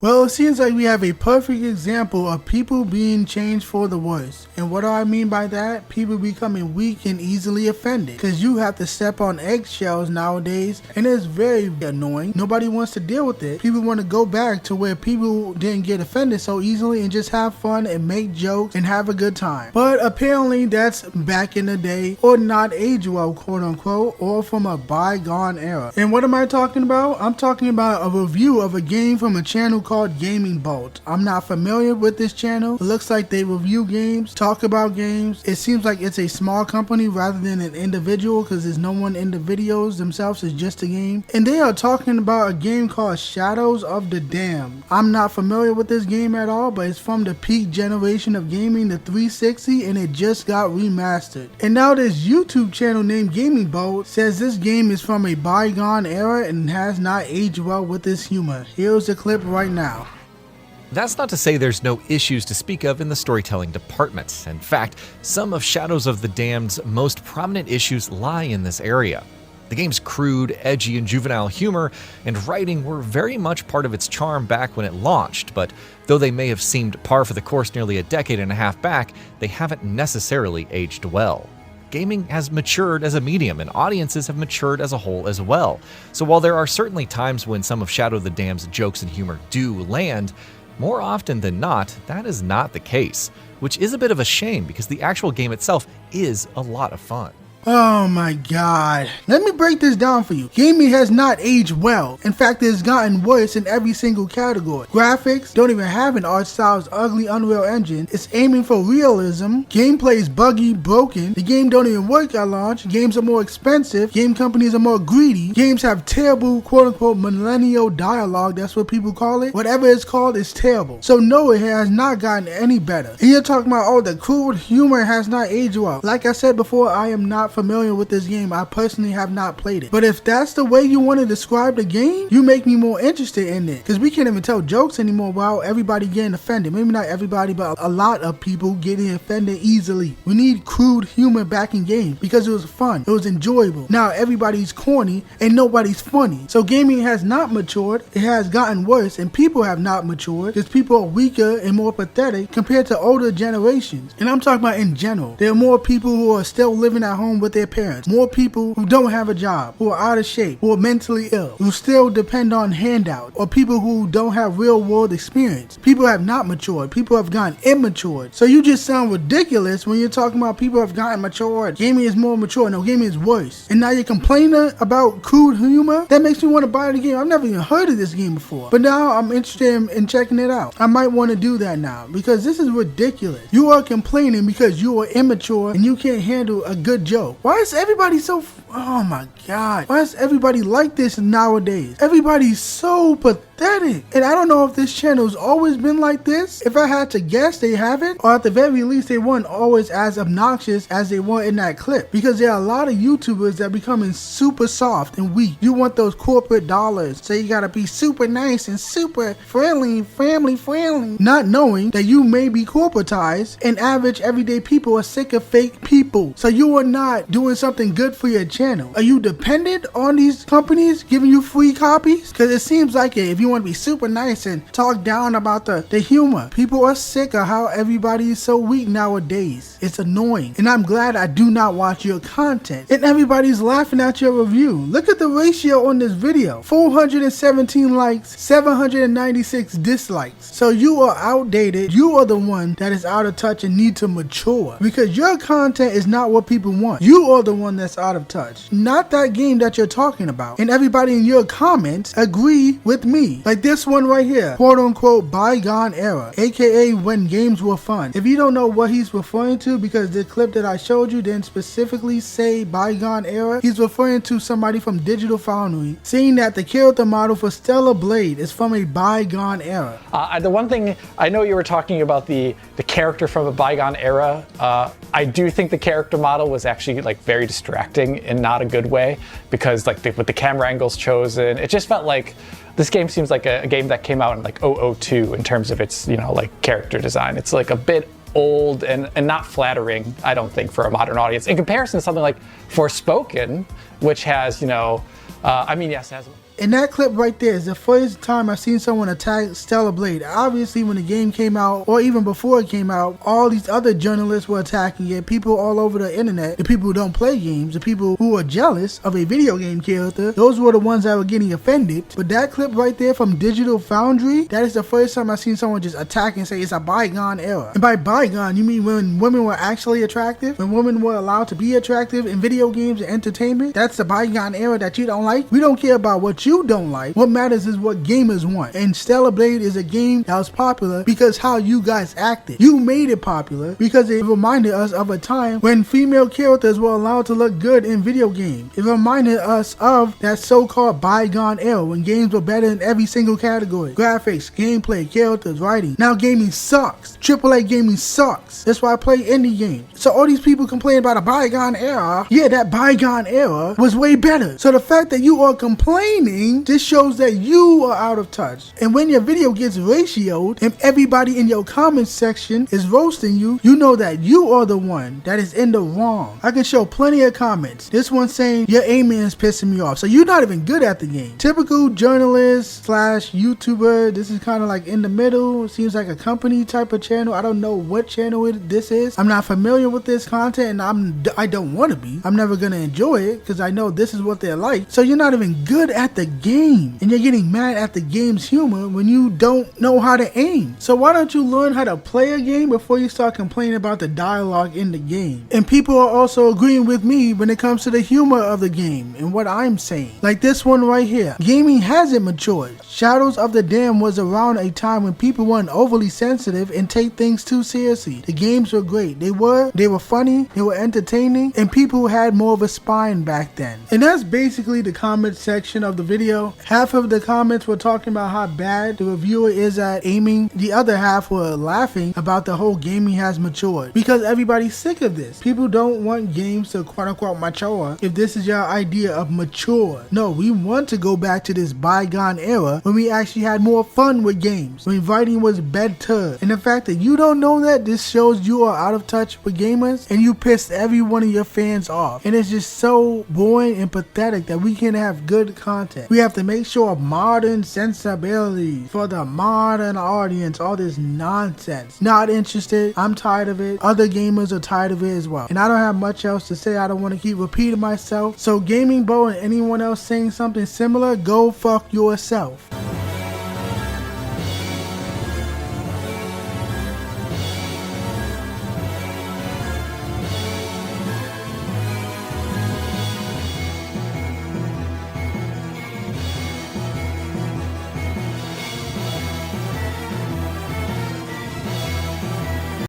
Well, it seems like we have a perfect example of people being changed for the worse. And what do I mean by that? People becoming weak and easily offended. Because you have to step on eggshells nowadays, and it's very annoying. Nobody wants to deal with it. People want to go back to where people didn't get offended so easily and just have fun and make jokes and have a good time. But apparently that's back in the day, or not age well, quote unquote, or from a bygone era. And what am I talking about? I'm talking about a review of a game from a channel called GamingBolt. I'm not familiar with this channel. It looks like they review games, talk about games. It seems like it's a small company rather than an individual, because there's no one in the videos themselves. It's just a game. And they are talking about a game called Shadows of the Damned. I'm not familiar with this game at all, but it's from the peak generation of gaming, the 360, and it just got remastered. And now this YouTube channel named GamingBolt says this game is from a bygone era and has not aged well with its humor. Here's the clip right now. That's not to say there's no issues to speak of in the storytelling department. In fact, some of Shadows of the Damned's most prominent issues lie in this area. The game's crude, edgy, and juvenile humor and writing were very much part of its charm back when it launched, but though they may have seemed par for the course nearly a decade and a half back, they haven't necessarily aged well. Gaming has matured as a medium, and audiences have matured as a whole as well. So while there are certainly times when some of Shadow of the Damned's jokes and humor do land, more often than not, that is not the case, which is a bit of a shame because the actual game itself is a lot of fun. Oh my god. Let me break this down for you. Gaming has not aged well. In fact, it has gotten worse in every single category. Graphics don't even have an art style's ugly Unreal Engine. It's aiming for realism. Gameplay is buggy, broken. The game don't even work at launch. Games are more expensive. Game companies are more greedy. Games have terrible quote-unquote millennial dialogue. That's what people call it. Whatever it's called is terrible. So no, it has not gotten any better. And you're talking about, oh, the crude humor has not aged well. Like I said before, I am not familiar with this game. I personally have not played it. But if that's the way you want to describe the game, you make me more interested in it. Because we can't even tell jokes anymore without everybody getting offended. Maybe not everybody, but a lot of people getting offended easily. We need crude humor back in games because it was fun. It was enjoyable. Now everybody's corny and nobody's funny. So gaming has not matured. It has gotten worse, and people have not matured because people are weaker and more pathetic compared to older generations. And I'm talking about in general. There are more people who are still living at home with their parents, more people who don't have a job, who are out of shape, who are mentally ill, who still depend on handouts, or people who don't have real world experience. People have not matured. People have gotten immature. So you just sound ridiculous when you're talking about people have gotten matured. Gaming is more mature. No, gaming is worse. And now you're complaining about crude humor? That makes me want to buy the game. I've never even heard of this game before, but now I'm interested in checking it out. I might want to do that now because this is ridiculous. You are complaining because you are immature and you can't handle a good joke. Why is everybody so, oh my god, why is everybody like this nowadays? Everybody's so pathetic. And I don't know if this channel's always been like this. If I had to guess, they haven't, or at the very least they weren't always as obnoxious as they were in that clip, because there are a lot of YouTubers that are becoming super soft and weak. You want those corporate dollars, so you gotta be super nice and super friendly, family friendly, not knowing that you may be corporatized and average everyday people are sick of fake people. So you are not doing something good for your channel. Are you dependent on these companies giving you free copies? Because it seems like it. If you want to be super nice and talk down about the humor, people are sick of how everybody is so weak nowadays. It's annoying, and I'm glad I do not watch your content. And everybody's laughing at your review. Look at the ratio on this video: 417 likes, 796 dislikes. So you are outdated. You are the one that is out of touch and need to mature, because your content is not what people want. You are the one that's out of touch, not that game that you're talking about. And everybody in your comments agree with me. Like this one right here, quote unquote bygone era, aka when games were fun. If you don't know what he's referring to, because the clip that I showed you didn't specifically say bygone era, he's referring to somebody from Digital Foundry saying that the character model for Stellar Blade is from a bygone era. The one thing, I know you were talking about the character from a bygone era. I do think the character model was actually like very distracting in not a good way, because like with the camera angles chosen, it just felt like this game seems like a game that came out in like 002 in terms of its, you know, like character design. It's like a bit old and not flattering, I don't think, for a modern audience, in comparison to something like Forspoken, which has, you know, I mean, yes, it has And that clip right there is the first time I've seen someone attack Stellar Blade. Obviously, when the game came out, or even before it came out, all these other journalists were attacking it. People all over the internet, the people who don't play games, the people who are jealous of a video game character, those were the ones that were getting offended. But that clip right there from Digital Foundry, that is the first time I've seen someone just attack and say it's a bygone era. And by bygone, you mean when women were actually attractive? When women were allowed to be attractive in video games and entertainment? That's the bygone era that you don't like? We don't care about what you don't like. What matters is what gamers want. And Stellar Blade is a game that was popular because how you guys acted. You made it popular because it reminded us of a time when female characters were allowed to look good in video games. It reminded us of that so-called bygone era when games were better in every single category. Graphics, gameplay, characters, writing. Now gaming sucks. AAA gaming sucks. That's why I play indie games. So all these people complain about a bygone era. Yeah, that bygone era was way better. So the fact that you are complaining, this shows that you are out of touch. And when your video gets ratioed and everybody in your comments section is roasting you, you know that you are the one that is in the wrong. I can show plenty of comments. This one saying your aiming is pissing me off. So you're not even good at the game. Typical journalist slash YouTuber. This is kind of like in the middle. It seems like a company type of channel. I don't know what channel this is. I'm not familiar with this content and I don't want to be. I'm never going to enjoy it because I know this is what they're like. So you're not even good at the game and you're getting mad at the game's humor when you don't know how to aim. So why don't you learn how to play a game before you start complaining about the dialogue in the game? And people are also agreeing with me when it comes to the humor of the game and what I'm saying. Like this one right here. Gaming hasn't matured. Shadows of the Dam was around a time when people weren't overly sensitive and take things too seriously. The games were great. They were funny, they were entertaining, and people had more of a spine back then. And that's basically the comment section of the video. Half of the comments were talking about how bad the reviewer is at aiming. The other half were laughing about the whole gaming has matured because everybody's sick of this. People don't want games to quote unquote mature if this is your idea of mature. No, we want to go back to this bygone era when we actually had more fun with games, when writing was better. And the fact that you don't know that, this shows you are out of touch with gamers and you pissed every one of your fans off. And it's just so boring and pathetic that we can have good content. We have to make sure of modern sensibilities for the modern audience. All this nonsense. Not interested. I'm tired of it. Other gamers are tired of it as well. And I don't have much else to say. I don't want to keep repeating myself. So GamingBolt and anyone else saying something similar, go fuck yourself.